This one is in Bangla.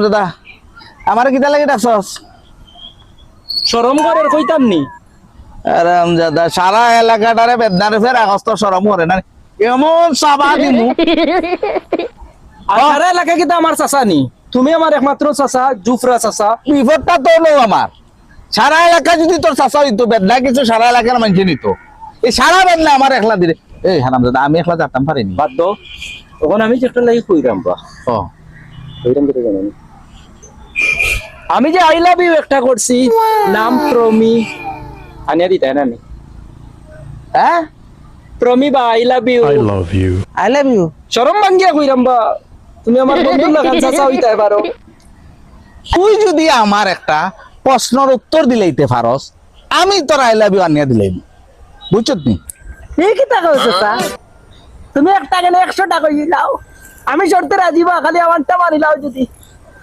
দাদা আমার কিতা লাগে ডাকছস? শরম করে কইতাম নি। আরাম দাদা সারা এলাকাটারে বেদনারে ফের আগস্ত শরম করে না এমন সাবা দিমু। আর সারা এলাকা কিন্তু আমার চাচা নি, তুমি আমার একমাত্র চাচা, জুফরা চাচা। বিপদটা তো হলো আমার সারা এলাকা যদি তোর চাচা হইতো বেদনা কিছু সারা এলাকার মানুষ নিত, এই সারা বেদনা আমার একলা দিলে। এই হারাম দাদা আমি একলা যেতাম পারিনি। বাদ দাও, তখন আমি চেষ্টা লাগি কইরাম বা ও কইরাম কেটে জানি আমি যে আই লাভ ইউ একটা করছি, নাম প্রমি আনিয়া দিতে না নি। হ্যাঁ প্রমি বা I love you, I love you. শরম ভাঙ্গিয়া কইরাম বা তুমি আমার বন্ধুর লাগান চাচা হইতে পারো। তুই যদি আমার একটা প্রশ্নের উত্তর দিলেইতে পারস আমি তোর আই লাভ ইউ আনিয়া দিলাম, বুঝছত নি? এই কি টাকা হইছে স্যার, তুমি একটা গেলে 100 টাকা লাও, আমি শর্তে রাজি বা খালি আমারটা মানি লাও যদি।